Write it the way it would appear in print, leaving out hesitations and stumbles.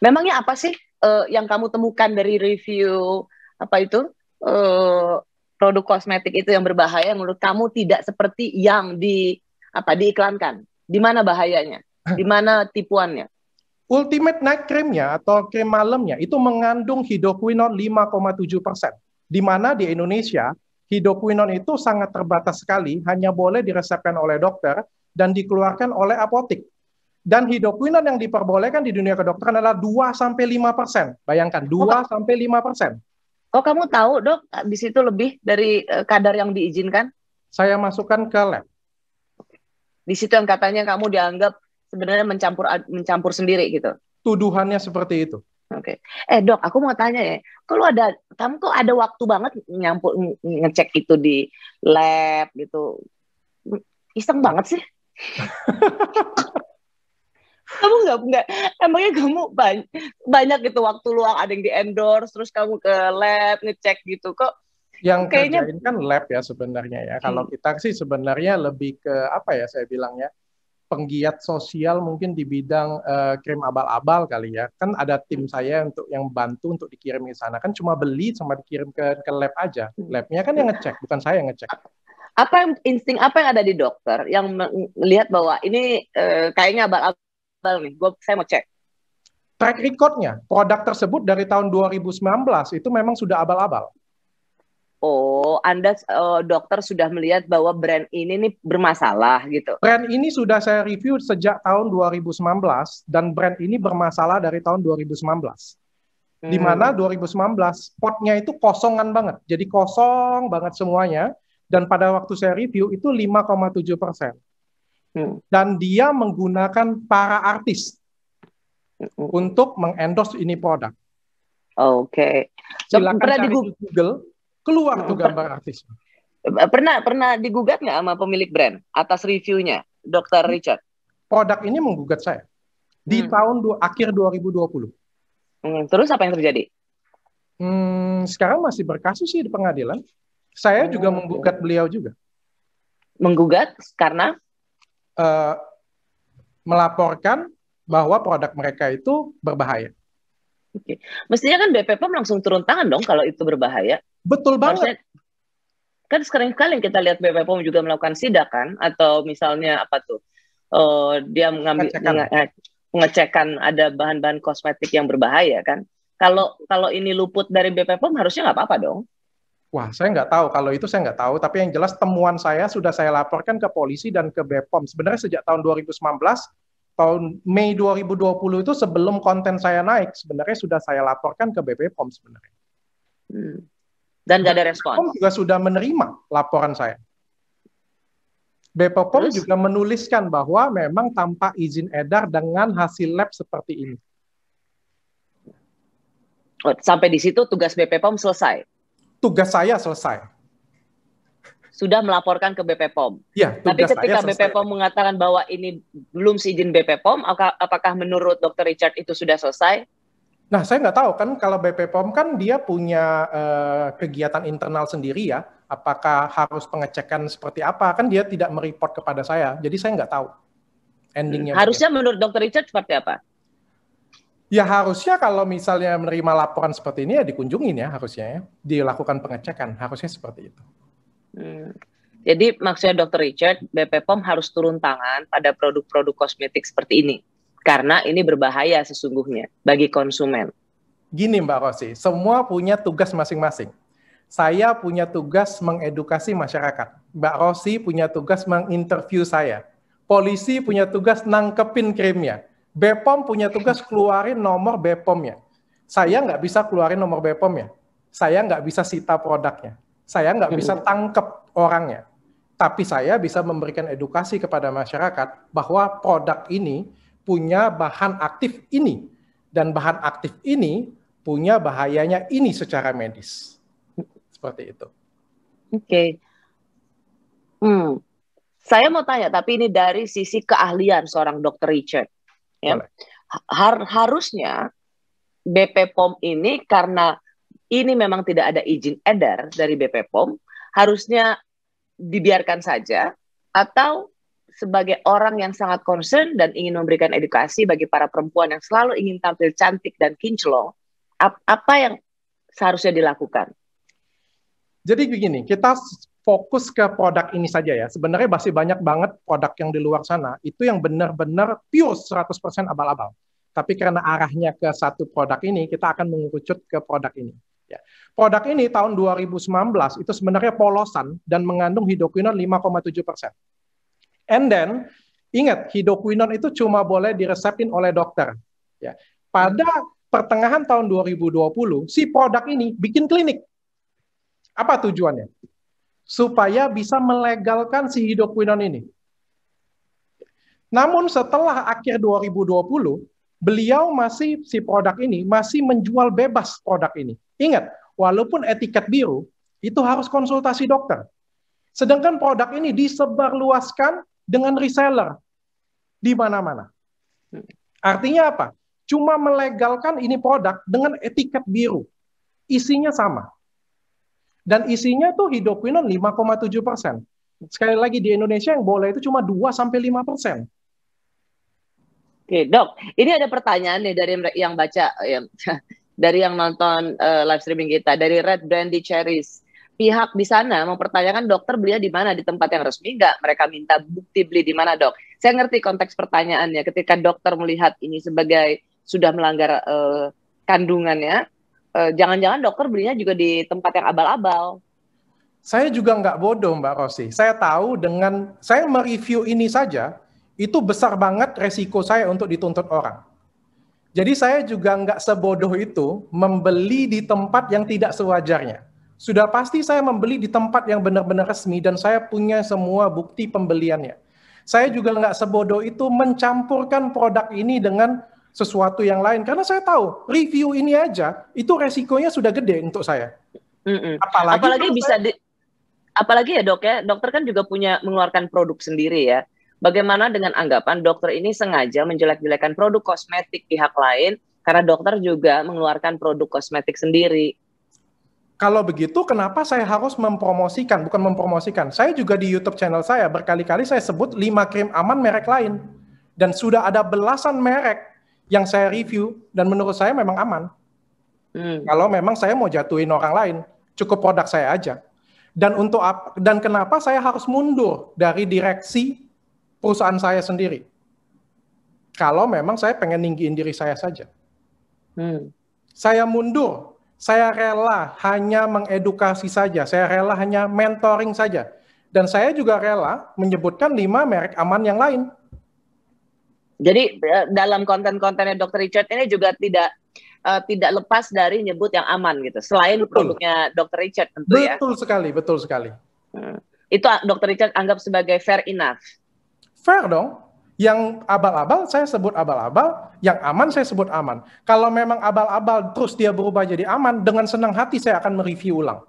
Memangnya apa sih yang kamu temukan dari review apa itu eh, produk kosmetik itu yang berbahaya yang menurut kamu tidak seperti yang diiklankan? Di mana bahayanya? Di mana tipuannya? Ultimate Night Cream-nya atau krim malamnya itu mengandung hidroquinone 5,7%. Di mana di Indonesia, hidroquinone itu sangat terbatas sekali, hanya boleh diresepkan oleh dokter dan dikeluarkan oleh apotik. Dan hidroquinone yang diperbolehkan di dunia kedokteran adalah 2-5%. Bayangkan, Oh, 2-5%. kamu tahu dok, di situ lebih dari kadar yang diizinkan? Saya masukkan ke lab. Di situ yang katanya kamu dianggap sebenarnya mencampur sendiri gitu. Tuduhannya seperti itu. Oke. Dok, aku mau tanya ya, kamu kok ada waktu banget ngecek itu di lab gitu. Iseng banget sih. Kamu nggak, emangnya kamu banyak gitu waktu luang ada yang di endorse, terus kamu ke lab ngecek gitu kok? Yang Kayaknya kerjain kan lab ya sebenarnya ya. Kalau kita sih sebenarnya lebih ke apa ya saya bilangnya, penggiat sosial mungkin di bidang krim abal-abal kali ya. Kan ada tim saya untuk yang bantu untuk dikirim ke sana. Kan cuma beli sama dikirim ke lab aja. Labnya kan yang ngecek, bukan saya yang ngecek. insting apa yang ada di dokter yang melihat bahwa ini kayaknya abal-abal nih, saya mau cek. Track recordnya, produk tersebut dari tahun 2019 itu memang sudah abal-abal. Oh, Anda dokter sudah melihat bahwa brand ini nih bermasalah gitu. Brand ini sudah saya review sejak tahun 2019 dan brand ini bermasalah dari tahun 2019. Di mana 2019 potnya itu kosongan banget. Jadi kosong banget semuanya. Dan pada waktu saya review itu 5,7%. Dan dia menggunakan para artis untuk mengendorse ini produk. Oke. Silakan cari di Google, keluar tuh gambar artis. Pernah digugat nggak sama pemilik brand atas reviewnya, Dr. Richard? Produk ini menggugat saya di tahun akhir 2020. Terus apa yang terjadi? Sekarang masih berkasus sih di pengadilan. Saya juga menggugat beliau juga. Menggugat karena? Melaporkan bahwa produk mereka itu berbahaya. Oke. Mestinya kan BPOM langsung turun tangan dong kalau itu berbahaya. Betul banget. Kan sering kali kita lihat BPOM juga melakukan sidak kan, atau misalnya apa tuh, dia mengecekkan ada bahan-bahan kosmetik yang berbahaya kan. Kalau ini luput dari BPOM harusnya nggak apa-apa dong. Wah, saya nggak tahu. Kalau itu saya nggak tahu. Tapi yang jelas temuan saya sudah saya laporkan ke polisi dan ke BPOM. Sebenarnya sejak tahun 2019, tahun Mei 2020 itu sebelum konten saya naik, sebenarnya sudah saya laporkan ke BPOM sebenarnya. Dan nggak ada respon. BPOM juga sudah menerima laporan saya. BPOM juga menuliskan bahwa memang tanpa izin edar dengan hasil lab seperti ini. Sampai di situ tugas BPOM selesai? Tugas saya selesai. Sudah melaporkan ke BPOM. Ya, tapi ketika BPOM mengatakan bahwa ini belum seizin BPOM, apakah menurut Dr. Richard itu sudah selesai? Nah, saya nggak tahu kan kalau BPOM kan dia punya kegiatan internal sendiri ya. Apakah harus pengecekan seperti apa? Kan dia tidak mereport kepada saya. Jadi saya nggak tahu endingnya. Harusnya menurut Dr. Richard seperti apa? Ya harusnya kalau misalnya menerima laporan seperti ini ya dikunjungin ya harusnya ya. Dilakukan pengecekan. Harusnya seperti itu. Jadi maksudnya Dr. Richard, BPOM harus turun tangan pada produk-produk kosmetik seperti ini. Karena ini berbahaya sesungguhnya bagi konsumen. Gini Mbak Rosi, semua punya tugas masing-masing. Saya punya tugas mengedukasi masyarakat. Mbak Rosi punya tugas menginterview saya. Polisi punya tugas nangkepin krimnya. BPOM punya tugas keluarin nomor BPOM-nya. Saya nggak bisa keluarin nomor BPOM-nya. Saya nggak bisa sita produknya. Saya nggak bisa tangkep orangnya. Tapi saya bisa memberikan edukasi kepada masyarakat bahwa produk ini punya bahan aktif ini. Dan bahan aktif ini punya bahayanya ini secara medis. Seperti itu. Oke. Saya mau tanya, tapi ini dari sisi keahlian seorang Dr. Richard. Ya. Harusnya BPOM ini karena ini memang tidak ada izin edar dari BPOM, harusnya dibiarkan saja atau sebagai orang yang sangat concern dan ingin memberikan edukasi bagi para perempuan yang selalu ingin tampil cantik dan kinclong, apa yang seharusnya dilakukan? Jadi begini, kita fokus ke produk ini saja ya. Sebenarnya masih banyak banget produk yang di luar sana, itu yang benar-benar pure 100% abal-abal. Tapi karena arahnya ke satu produk ini, kita akan mengerucut ke produk ini. Ya. Produk ini tahun 2019 itu sebenarnya polosan dan mengandung hidroquinone 5,7%. And then, ingat, hidroquinone itu cuma boleh diresepin oleh dokter. Ya. Pada pertengahan tahun 2020, si produk ini bikin klinik. Apa tujuannya? Supaya bisa melegalkan si hidroquinone ini. Namun setelah akhir 2020, beliau si produk ini masih menjual bebas produk ini. Ingat, walaupun etiket biru, itu harus konsultasi dokter. Sedangkan produk ini disebarluaskan dengan reseller di mana-mana. Artinya apa? Cuma melegalkan ini produk dengan etiket biru. Isinya sama. Dan isinya tuh hidroquinone 5,7%. Sekali lagi di Indonesia yang boleh itu cuma 2-5%. Oke, Dok, ini ada pertanyaan nih dari yang baca, dari yang nonton live streaming kita, dari Red Brandy Cherries. Pihak di sana mempertanyakan dokter belinya di mana, di tempat yang resmi nggak? Mereka minta bukti beli di mana, Dok? Saya ngerti konteks pertanyaannya. Ketika dokter melihat ini sebagai sudah melanggar kandungannya, jangan-jangan dokter belinya juga di tempat yang abal-abal. Saya juga nggak bodoh, Mbak Rosi. Saya tahu dengan saya mereview ini saja, itu besar banget resiko saya untuk dituntut orang. Jadi saya juga nggak sebodoh itu membeli di tempat yang tidak sewajarnya. Sudah pasti saya membeli di tempat yang benar-benar resmi dan saya punya semua bukti pembeliannya. Saya juga nggak sebodoh itu mencampurkan produk ini dengan sesuatu yang lain. Karena saya tahu, review ini aja, itu resikonya sudah gede untuk saya. Apalagi ya dok ya, dokter kan juga punya mengeluarkan produk sendiri ya. Bagaimana dengan anggapan dokter ini sengaja menjelek-jelekan produk kosmetik pihak lain, karena dokter juga mengeluarkan produk kosmetik sendiri. Kalau begitu, kenapa saya harus mempromosikan? Bukan mempromosikan. Saya juga di YouTube channel saya, berkali-kali saya sebut 5 krim aman merek lain. Dan sudah ada belasan merek yang saya review, dan menurut saya memang aman. Kalau memang saya mau jatuhin orang lain, cukup produk saya aja. Dan kenapa saya harus mundur dari direksi perusahaan saya sendiri? Kalau memang saya pengen ninggiin diri saya saja. Saya mundur. Saya rela hanya mengedukasi saja, saya rela hanya mentoring saja. Dan saya juga rela menyebutkan 5 merek aman yang lain. Jadi dalam konten-kontennya Dr. Richard ini juga tidak lepas dari nyebut yang aman gitu, selain produknya Dr. Richard tentu ya. Betul sekali, betul sekali. Itu Dr. Richard anggap sebagai fair enough? Fair dong. Yang abal-abal saya sebut abal-abal, yang aman saya sebut aman. Kalau memang abal-abal terus dia berubah jadi aman, dengan senang hati saya akan mereview ulang.